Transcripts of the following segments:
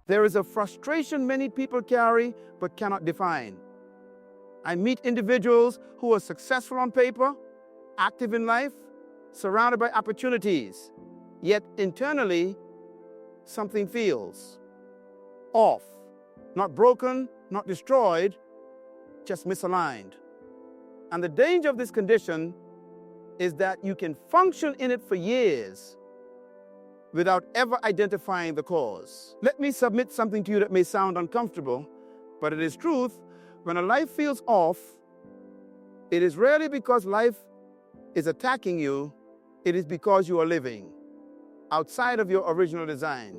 There is a frustration many people carry but cannot define. I meet individuals who are successful on paper, active in life, surrounded by opportunities, yet internally something feels off, not broken, not destroyed, just misaligned. And the danger of this condition is that you can function in it for years without ever identifying the cause. Let me submit something to you that may sound uncomfortable, but it is truth. When a life feels off, it is rarely because life is attacking you, it is because you are living outside of your original design.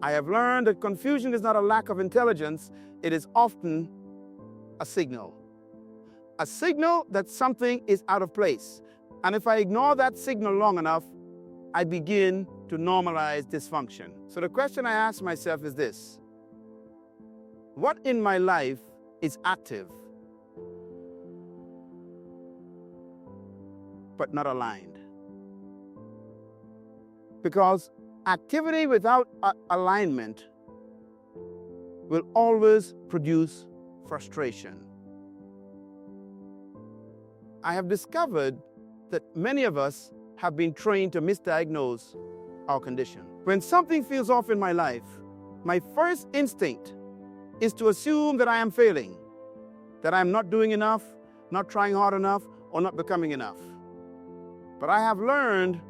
I have learned that confusion is not a lack of intelligence, it is often a signal. A signal that something is out of place. And if I ignore that signal long enough, I begin to normalize dysfunction. So the question I ask myself is this: what in my life is active but not aligned? Because activity without alignment will always produce frustration. I have discovered that many of us have been trained to misdiagnose our condition. When something feels off in my life, my first instinct is to assume that I am failing, that I am not doing enough, not trying hard enough, or not becoming enough. But I have learned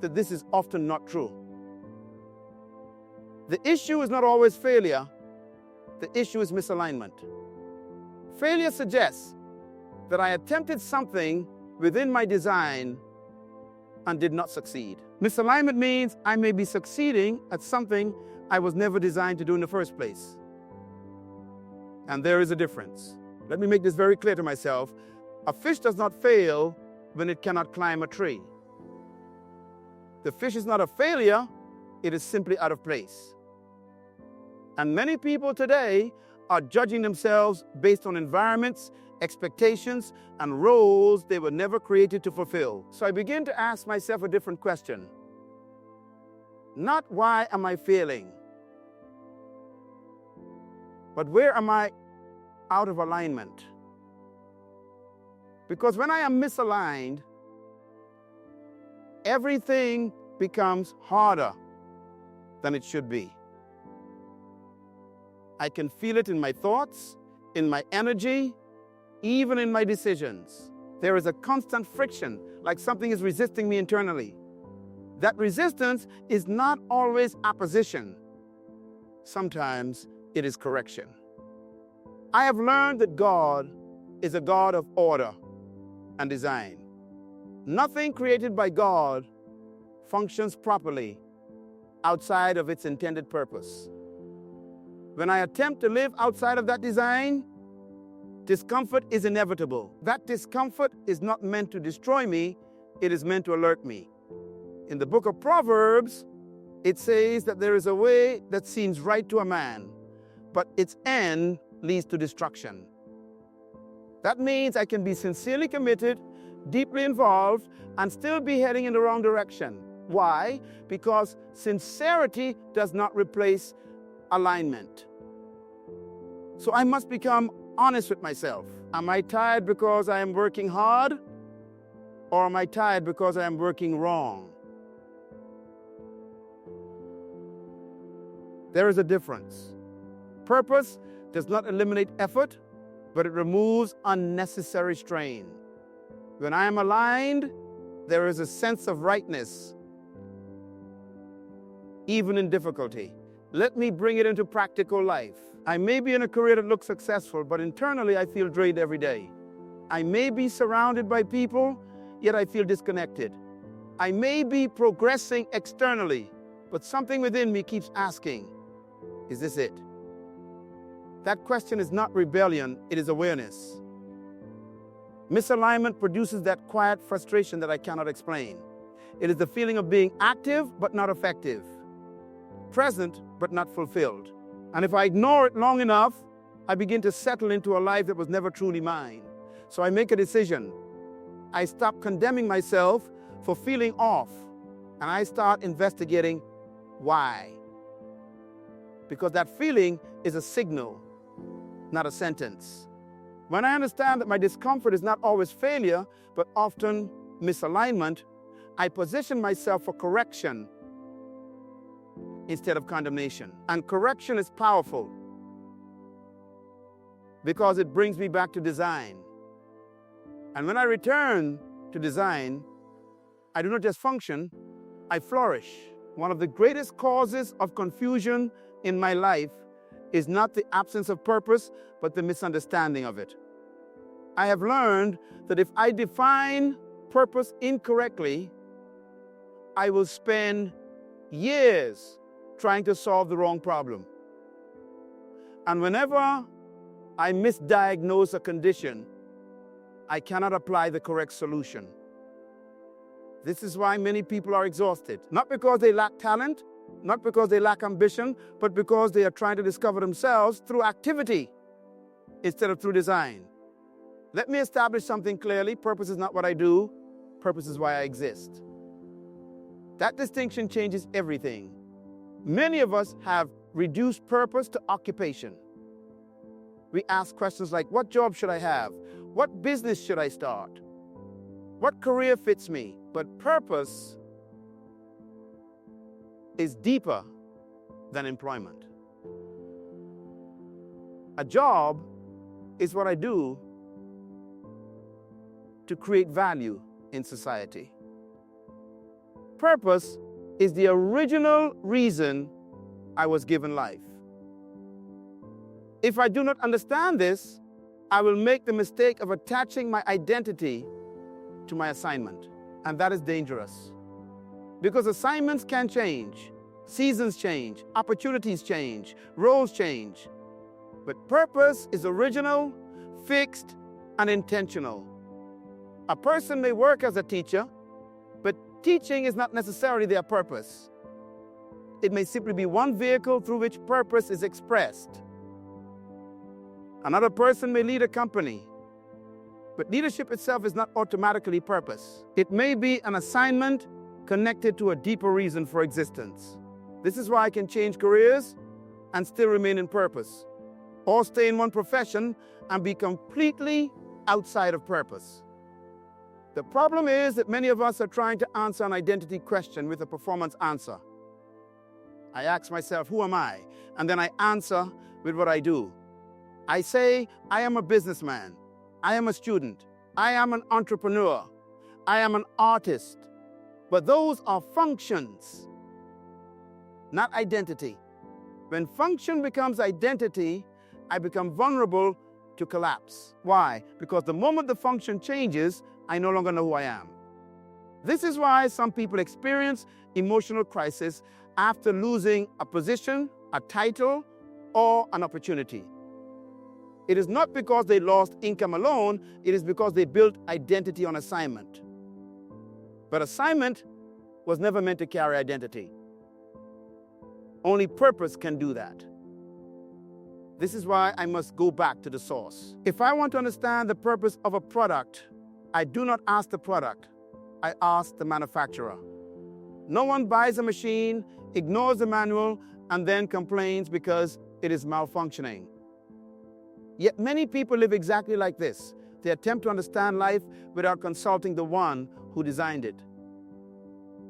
that this is often not true. The issue is not always failure, the issue is misalignment. Failure suggests that I attempted something within my design and did not succeed. Misalignment means I may be succeeding at something I was never designed to do in the first place. And there is a difference. Let me make this very clear to myself. A fish does not fail when it cannot climb a tree. The fish is not a failure, it is simply out of place. And many people today are judging themselves based on environments, expectations, and roles they were never created to fulfill. So I begin to ask myself a different question. Not why am I failing, but where am I out of alignment? Because when I am misaligned, everything becomes harder than it should be. I can feel it in my thoughts, in my energy, even in my decisions. There is a constant friction, like something is resisting me internally. That resistance is not always opposition. Sometimes it is correction. I have learned that God is a God of order and design. Nothing created by God functions properly outside of its intended purpose. When I attempt to live outside of that design, discomfort is inevitable. That discomfort is not meant to destroy me, it is meant to alert me. In the book of Proverbs, it says that there is a way that seems right to a man, but its end leads to destruction. That means I can be sincerely committed, deeply involved, and still be heading in the wrong direction. Why? Because sincerity does not replace alignment. So I must become honest with myself. Am I tired because I am working hard? Or am I tired because I am working wrong? There is a difference. Purpose does not eliminate effort, but it removes unnecessary strain. When I am aligned, there is a sense of rightness, even in difficulty. Let me bring it into practical life. I may be in a career that looks successful, but internally I feel drained every day. I may be surrounded by people, yet I feel disconnected. I may be progressing externally, but something within me keeps asking, is this it? That question is not rebellion, it is awareness. Misalignment produces that quiet frustration that I cannot explain. It is the feeling of being active but not effective, present but not fulfilled. And if I ignore it long enough, I begin to settle into a life that was never truly mine. So I make a decision. I stop condemning myself for feeling off, and I start investigating why. because that feeling is a signal, not a sentence. When I understand that my discomfort is not always failure, but often misalignment, I position myself for correction instead of condemnation. And correction is powerful because it brings me back to design. And when I return to design, I do not just function, I flourish. One of the greatest causes of confusion in my life is not the absence of purpose, but the misunderstanding of it. I have learned that if I define purpose incorrectly, I will spend years trying to solve the wrong problem. And whenever I misdiagnose a condition, I cannot apply the correct solution. This is why many people are exhausted. Not because they lack talent, not because they lack ambition, but because they are trying to discover themselves through activity instead of through design. Let me establish something clearly. Purpose is not what I do. Purpose is why I exist. That distinction changes everything. Many of us have reduced purpose to occupation. We ask questions like, what job should I have? What business should I start? What career fits me? But purpose is deeper than employment. A job is what I do to create value in society. Purpose is the original reason I was given life. If I do not understand this, I will make the mistake of attaching my identity to my assignment. And that is dangerous. Because assignments can change, seasons change, opportunities change, roles change. But purpose is original, fixed, and intentional. A person may work as a teacher, but teaching is not necessarily their purpose. It may simply be one vehicle through which purpose is expressed. Another person may lead a company, but leadership itself is not automatically purpose. It may be an assignment connected to a deeper reason for existence. This is why I can change careers and still remain in purpose, or stay in one profession and be completely outside of purpose. The problem is that many of us are trying to answer an identity question with a performance answer. I ask myself, who am I? And then I answer with what I do. I say, I am a businessman. I am a student. I am an entrepreneur. I am an artist. But those are functions, not identity. When function becomes identity, I become vulnerable to collapse. Why? Because the moment the function changes, I no longer know who I am. This is why some people experience emotional crisis after losing a position, a title, or an opportunity. It is not because they lost income alone, it is because they built identity on assignment. But assignment was never meant to carry identity. Only purpose can do that. This is why I must go back to the source. If I want to understand the purpose of a product, I do not ask the product, I ask the manufacturer. No one buys a machine, ignores the manual, and then complains because it is malfunctioning. Yet many people live exactly like this. They attempt to understand life without consulting the one who designed it.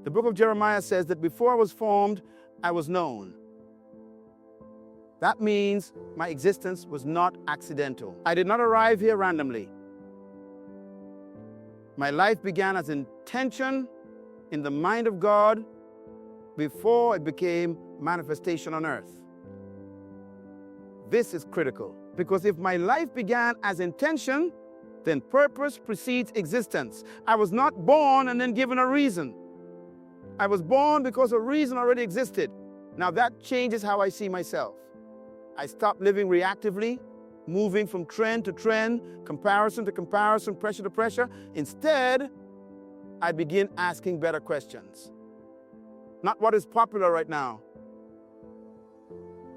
The book of Jeremiah says that before I was formed, I was known. That means my existence was not accidental. I did not arrive here randomly. My life began as intention in the mind of God before it became manifestation on earth. This is critical, because if my life began as intention, then purpose precedes existence. I was not born and then given a reason. I was born because a reason already existed. Now that changes how I see myself. I stopped living reactively, moving from trend to trend, comparison to comparison, pressure to pressure. Instead, I begin asking better questions. Not what is popular right now.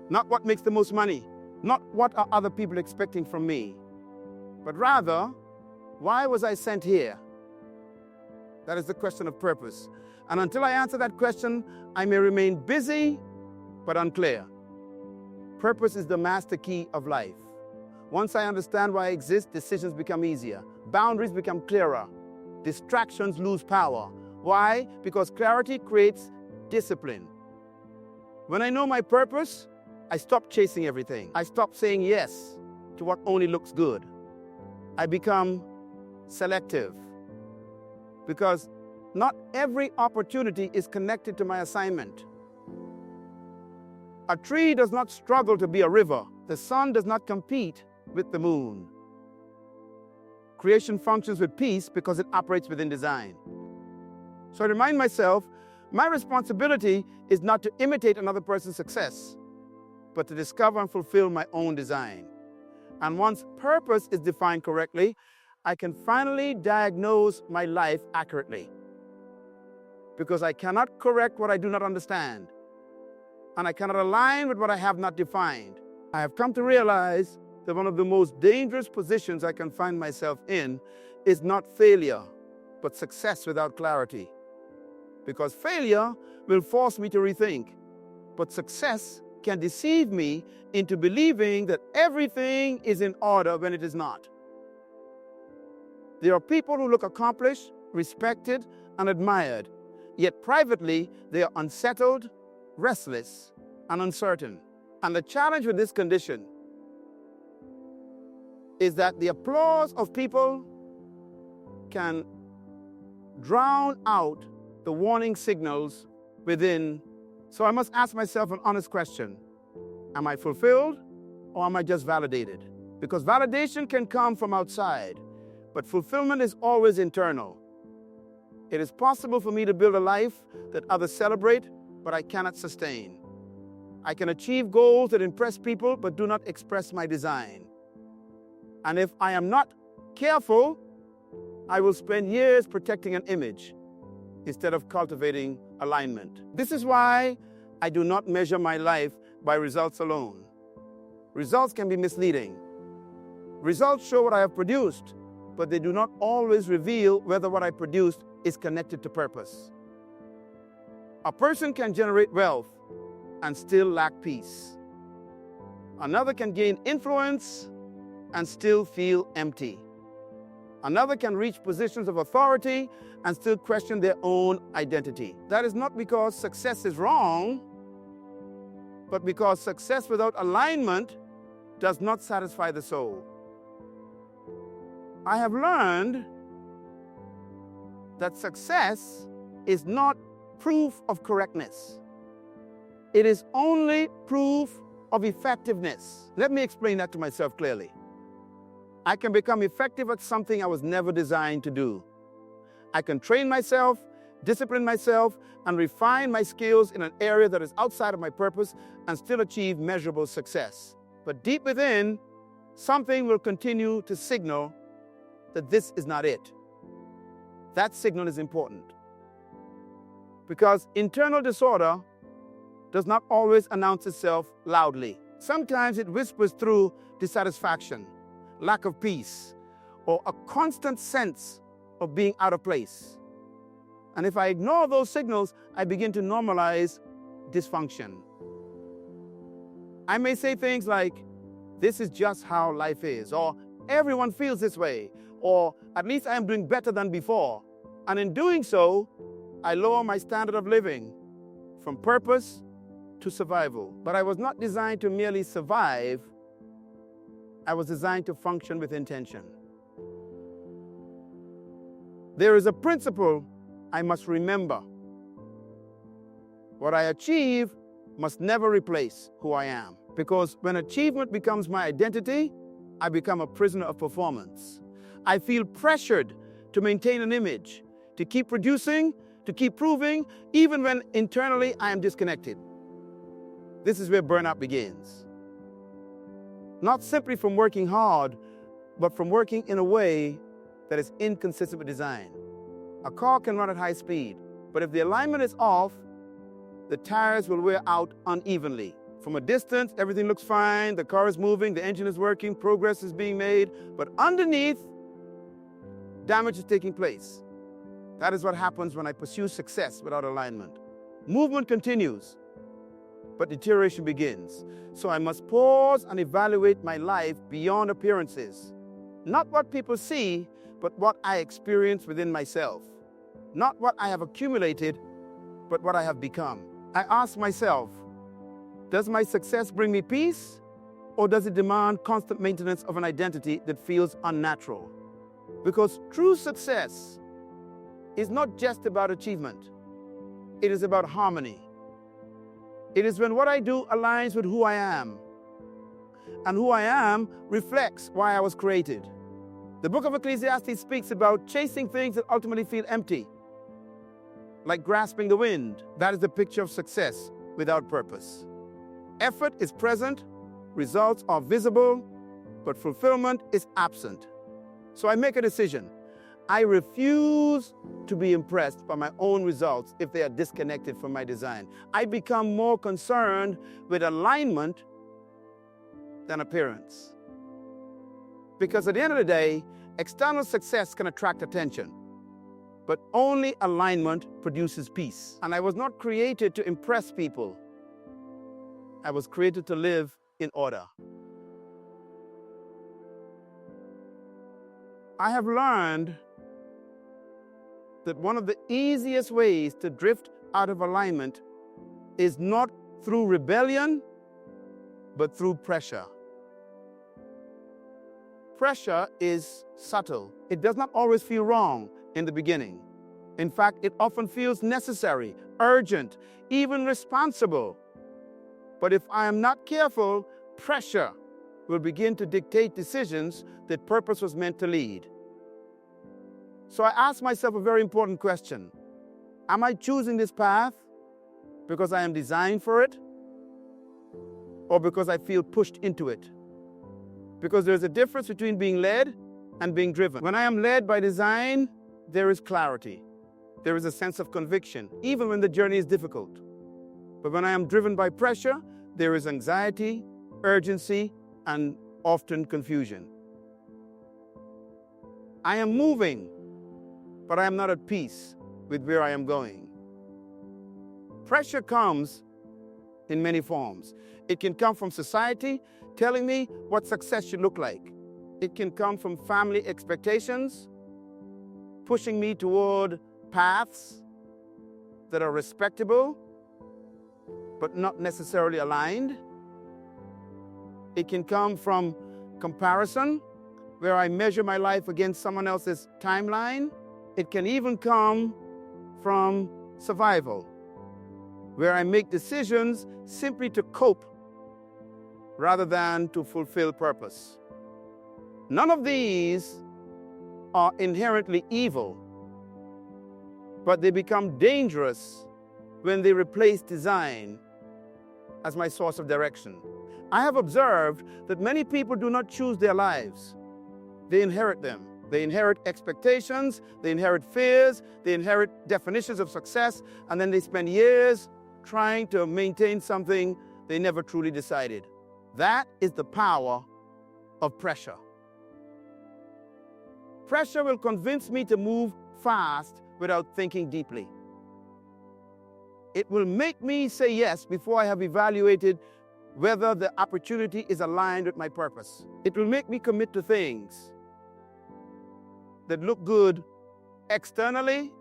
Not what makes the most money. Not what are other people expecting from me. But rather, why was I sent here? That is the question of purpose. And until I answer that question, I may remain busy, but unclear. Purpose is the master key of life. Once I understand why I exist, decisions become easier. Boundaries become clearer. Distractions lose power. Why? Because clarity creates discipline. When I know my purpose, I stop chasing everything. I stop saying yes to what only looks good. I become selective. Because not every opportunity is connected to my assignment. A tree does not struggle to be a river. The sun does not compete with the moon. Creation functions with peace because it operates within design. So I remind myself, my responsibility is not to imitate another person's success, but to discover and fulfill my own design. And once purpose is defined correctly, I can finally diagnose my life accurately. Because I cannot correct what I do not understand, and I cannot align with what I have not defined. I have come to realize that one of the most dangerous positions I can find myself in is not failure, but success without clarity. Because failure will force me to rethink, but success can deceive me into believing that everything is in order when it is not. There are people who look accomplished, respected, and admired, yet privately they are unsettled, restless, and uncertain. And the challenge with this condition is that the applause of people can drown out the warning signals within. So I must ask myself an honest question. Am I fulfilled or am I just validated? Because validation can come from outside, but fulfillment is always internal. It is possible for me to build a life that others celebrate, but I cannot sustain. I can achieve goals that impress people, but do not express my design. And if I am not careful, I will spend years protecting an image instead of cultivating alignment. This is why I do not measure my life by results alone. Results can be misleading. Results show what I have produced, but they do not always reveal whether what I produced is connected to purpose. A person can generate wealth and still lack peace. Another can gain influence and still feel empty. Another can reach positions of authority and still question their own identity. That is not because success is wrong, but because success without alignment does not satisfy the soul. I have learned that success is not proof of correctness. It is only proof of effectiveness. Let me explain that to myself clearly. I can become effective at something I was never designed to do. I can train myself, discipline myself, and refine my skills in an area that is outside of my purpose and still achieve measurable success. But deep within, something will continue to signal that this is not it. That signal is important. Because internal disorder does not always announce itself loudly. Sometimes it whispers through dissatisfaction, lack of peace, or a constant sense of being out of place. And if I ignore those signals, I begin to normalize dysfunction. I may say things like, this is just how life is, or everyone feels this way, or at least I am doing better than before. And in doing so, I lower my standard of living from purpose to survival. But I was not designed to merely survive. I was designed to function with intention. There is a principle I must remember. What I achieve must never replace who I am. Because when achievement becomes my identity, I become a prisoner of performance. I feel pressured to maintain an image, to keep producing, to keep proving, even when internally I am disconnected. This is where burnout begins. Not simply from working hard, but from working in a way that is inconsistent with design. A car can run at high speed, but if the alignment is off, the tires will wear out unevenly. From a distance, everything looks fine, the car is moving, the engine is working, progress is being made, but underneath, damage is taking place. That is what happens when I pursue success without alignment. Movement continues, but deterioration begins. So I must pause and evaluate my life beyond appearances. Not what people see, but what I experience within myself. Not what I have accumulated, but what I have become. I ask myself, does my success bring me peace, or does it demand constant maintenance of an identity that feels unnatural? Because true success is not just about achievement. It is about harmony. It is when what I do aligns with who I am, and who I am reflects why I was created. The book of Ecclesiastes speaks about chasing things that ultimately feel empty, like grasping the wind. That is the picture of success without purpose. Effort is present, results are visible, but fulfillment is absent. So I make a decision. I refuse to be impressed by my own results if they are disconnected from my design. I become more concerned with alignment than appearance. Because at the end of the day, external success can attract attention, but only alignment produces peace. And I was not created to impress people. I was created to live in order. I have learned that one of the easiest ways to drift out of alignment is not through rebellion, but through pressure. Pressure is subtle. It does not always feel wrong in the beginning. In fact, it often feels necessary, urgent, even responsible. But if I am not careful, pressure will begin to dictate decisions that purpose was meant to lead. So I ask myself a very important question. Am I choosing this path because I am designed for it, or because I feel pushed into it? Because there's a difference between being led and being driven. When I am led by design, there is clarity. There is a sense of conviction, even when the journey is difficult. But when I am driven by pressure, there is anxiety, urgency, and often confusion. I am moving, but I am not at peace with where I am going. Pressure comes in many forms. It can come from society telling me what success should look like. It can come from family expectations, pushing me toward paths that are respectable, but not necessarily aligned. It can come from comparison, where I measure my life against someone else's timeline. It can even come from survival, where I make decisions simply to cope rather than to fulfill purpose. None of these are inherently evil, but they become dangerous when they replace design as my source of direction. I have observed that many people do not choose their lives. They inherit them. They inherit expectations, they inherit fears, they inherit definitions of success, and then they spend years trying to maintain something they never truly decided. That is the power of pressure. Pressure will convince me to move fast without thinking deeply. It will make me say yes before I have evaluated whether the opportunity is aligned with my purpose. It will make me commit to things that look good externally,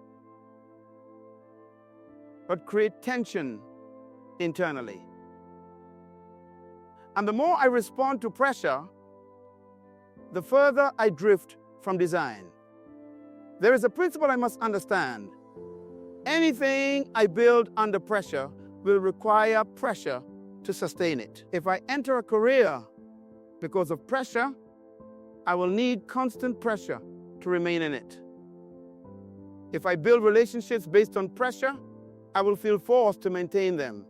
but create tension internally. And the more I respond to pressure, the further I drift from design. There is a principle I must understand. Anything I build under pressure will require pressure to sustain it. If I enter a career because of pressure, I will need constant pressure to remain in it. If I build relationships based on pressure, I will feel forced to maintain them.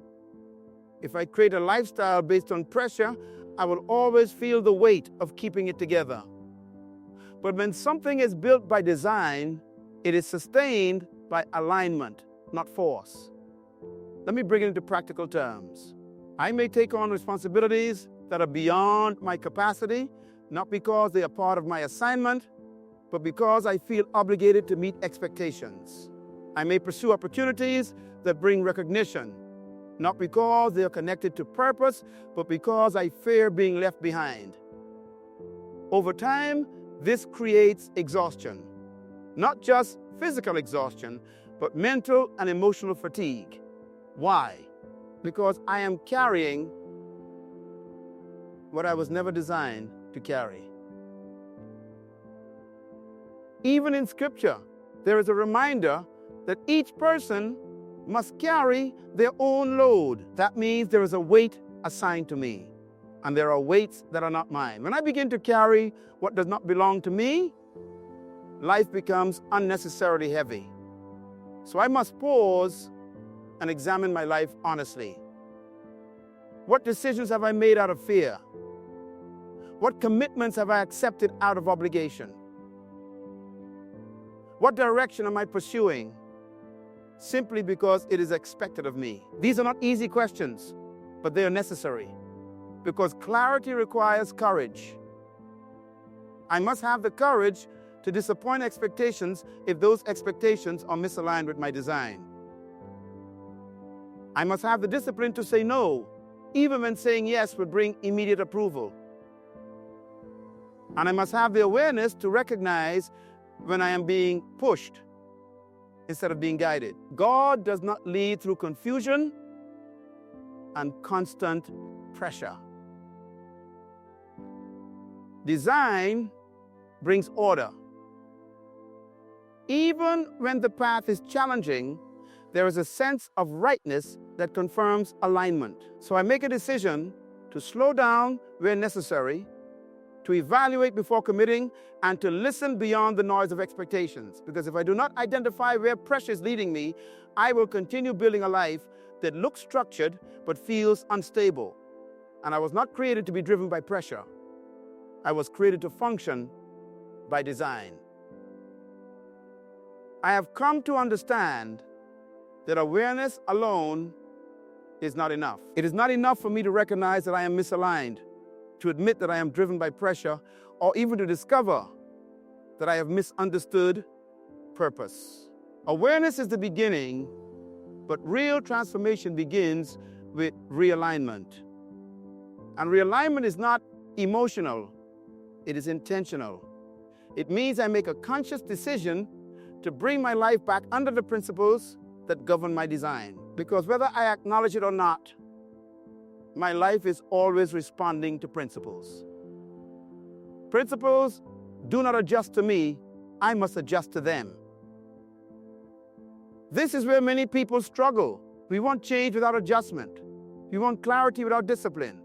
If I create a lifestyle based on pressure, I will always feel the weight of keeping it together. But when something is built by design, it is sustained by alignment, not force. Let me bring it into practical terms. I may take on responsibilities that are beyond my capacity, not because they are part of my assignment, but because I feel obligated to meet expectations. I may pursue opportunities that bring recognition, not because they are connected to purpose, but because I fear being left behind. Over time, this creates exhaustion, not just physical exhaustion, but mental and emotional fatigue. Why? Because I am carrying what I was never designed to carry. Even in Scripture, there is a reminder that each person must carry their own load. That means there is a weight assigned to me, and there are weights that are not mine. When I begin to carry what does not belong to me, life becomes unnecessarily heavy. So I must pause and examine my life honestly. What decisions have I made out of fear? What commitments have I accepted out of obligation? What direction am I pursuing simply because it is expected of me? These are not easy questions, but they are necessary because clarity requires courage. I must have the courage to disappoint expectations if those expectations are misaligned with my design. I must have the discipline to say no, even when saying yes will bring immediate approval. And I must have the awareness to recognize when I am being pushed instead of being guided. God does not lead through confusion and constant pressure. Design brings order. Even when the path is challenging, there is a sense of rightness that confirms alignment. So I make a decision to slow down where necessary, to evaluate before committing, and to listen beyond the noise of expectations. Because if I do not identify where pressure is leading me, I will continue building a life that looks structured but feels unstable. And I was not created to be driven by pressure. I was created to function by design. I have come to understand that awareness alone is not enough. It is not enough for me to recognize that I am misaligned, to admit that I am driven by pressure, or even to discover that I have misunderstood purpose. Awareness is the beginning, but real transformation begins with realignment. And realignment is not emotional, it is intentional. It means I make a conscious decision to bring my life back under the principles that govern my design. Because whether I acknowledge it or not, my life is always responding to principles. Principles do not adjust to me, I must adjust to them. This is where many people struggle. We want change without adjustment. We want clarity without discipline.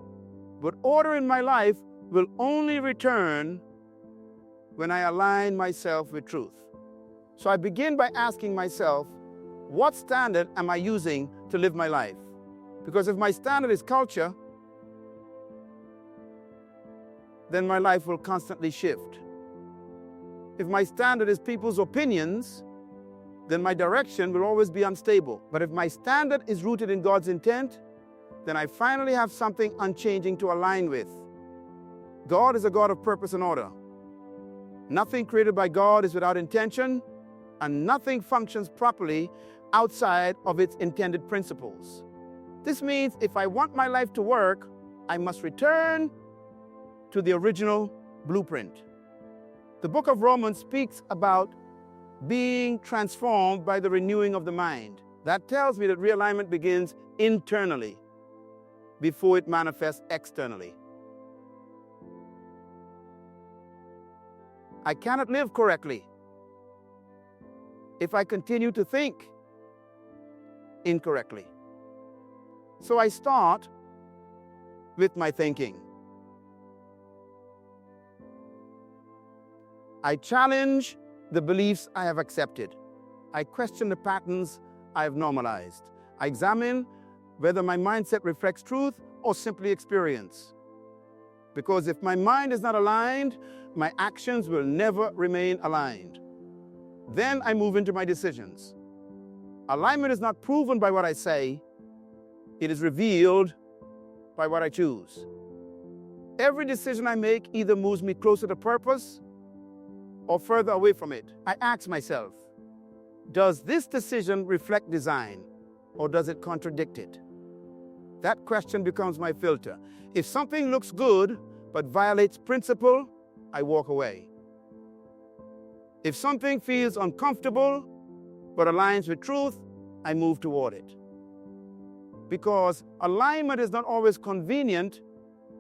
But order in my life will only return when I align myself with truth. So I begin by asking myself, what standard am I using to live my life? Because if my standard is culture, then my life will constantly shift. If my standard is people's opinions, then my direction will always be unstable. But if my standard is rooted in God's intent, then I finally have something unchanging to align with. God is a God of purpose and order. Nothing created by God is without intention, and nothing functions properly outside of its intended principles. This means if I want my life to work, I must return to the original blueprint. The book of Romans speaks about being transformed by the renewing of the mind. That tells me that realignment begins internally before it manifests externally. I cannot live correctly if I continue to think incorrectly. So I start with my thinking. I challenge the beliefs I have accepted. I question the patterns I have normalized. I examine whether my mindset reflects truth or simply experience. Because if my mind is not aligned, my actions will never remain aligned. Then I move into my decisions. Alignment is not proven by what I say, it is revealed by what I choose. Every decision I make either moves me closer to purpose or further away from it. I ask myself, does this decision reflect design or does it contradict it? That question becomes my filter. If something looks good but violates principle, I walk away. If something feels uncomfortable but aligns with truth, I move toward it. Because alignment is not always convenient,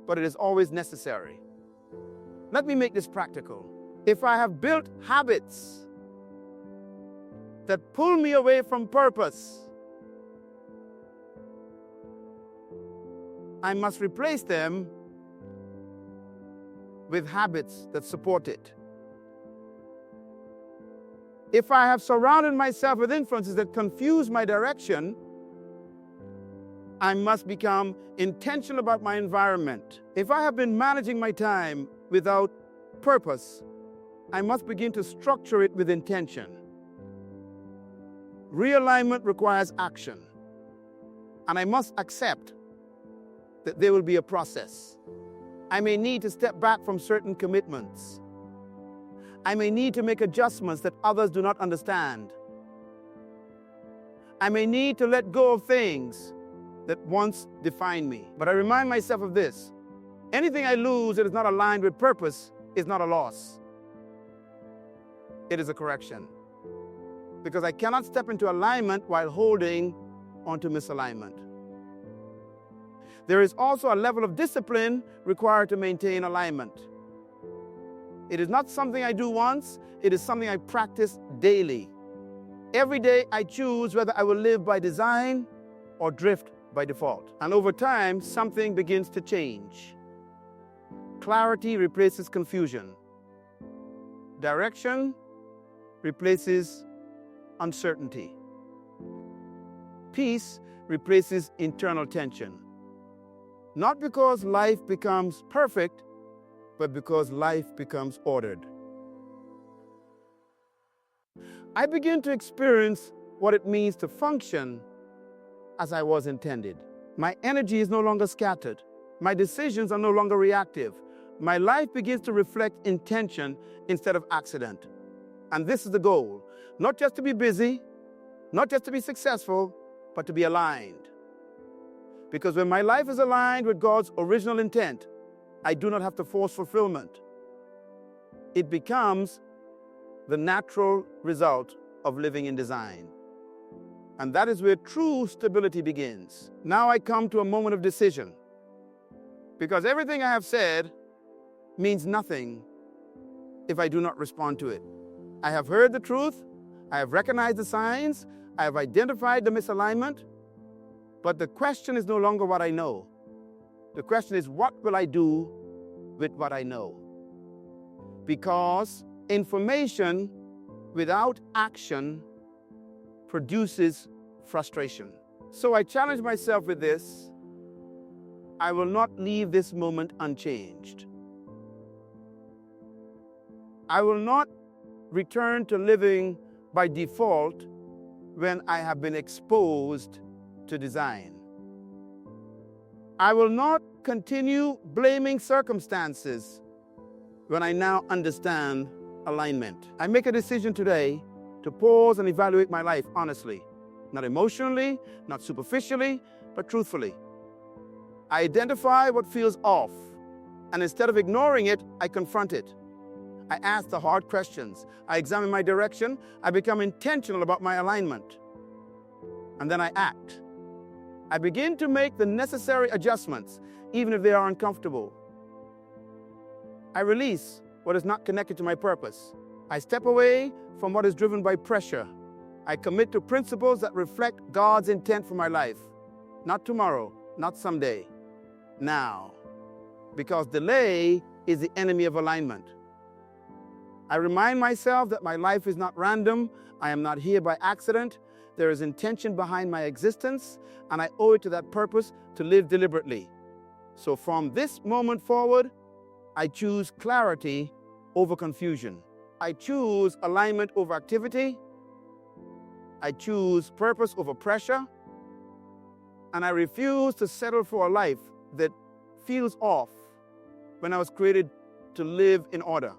but it is always necessary. Let me make this practical. If I have built habits that pull me away from purpose, I must replace them with habits that support it. If I have surrounded myself with influences that confuse my direction, I must become intentional about my environment. If I have been managing my time without purpose, I must begin to structure it with intention. Realignment requires action, and I must accept that there will be a process. I may need to step back from certain commitments. I may need to make adjustments that others do not understand. I may need to let go of things that once defined me. But I remind myself of this: anything I lose that is not aligned with purpose is not a loss. It is a correction. Because I cannot step into alignment while holding onto misalignment. There is also a level of discipline required to maintain alignment. It is not something I do once, it is something I practice daily. Every day I choose whether I will live by design or drift by default. And over time, something begins to change. Clarity replaces confusion. Direction replaces uncertainty. Peace replaces internal tension. Not because life becomes perfect, but because life becomes ordered. I begin to experience what it means to function as I was intended. My energy is no longer scattered. My decisions are no longer reactive. My life begins to reflect intention instead of accident. And this is the goal: not just to be busy, not just to be successful, but to be aligned. Because when my life is aligned with God's original intent, I do not have to force fulfillment. It becomes the natural result of living in design. And that is where true stability begins. Now I come to a moment of decision. Because everything I have said means nothing if I do not respond to it. I have heard the truth, I have recognized the signs, I have identified the misalignment, but the question is no longer what I know. The question is, what will I do with what I know? Because information without action produces frustration. So I challenge myself with this: I will not leave this moment unchanged. I will not return to living by default when I have been exposed to design. I will not continue blaming circumstances when I now understand alignment. I make a decision today to pause and evaluate my life honestly, not emotionally, not superficially, but truthfully. I identify what feels off, and instead of ignoring it, I confront it. I ask the hard questions. I examine my direction. I become intentional about my alignment. And then I act. I begin to make the necessary adjustments, even if they are uncomfortable. I release what is not connected to my purpose. I step away from what is driven by pressure. I commit to principles that reflect God's intent for my life. Not tomorrow, not someday, now. Because delay is the enemy of alignment. I remind myself that my life is not random. I am not here by accident. There is intention behind my existence, and I owe it to that purpose to live deliberately. So from this moment forward, I choose clarity over confusion. I choose alignment over activity. I choose purpose over pressure. And I refuse to settle for a life that feels off when I was created to live in order.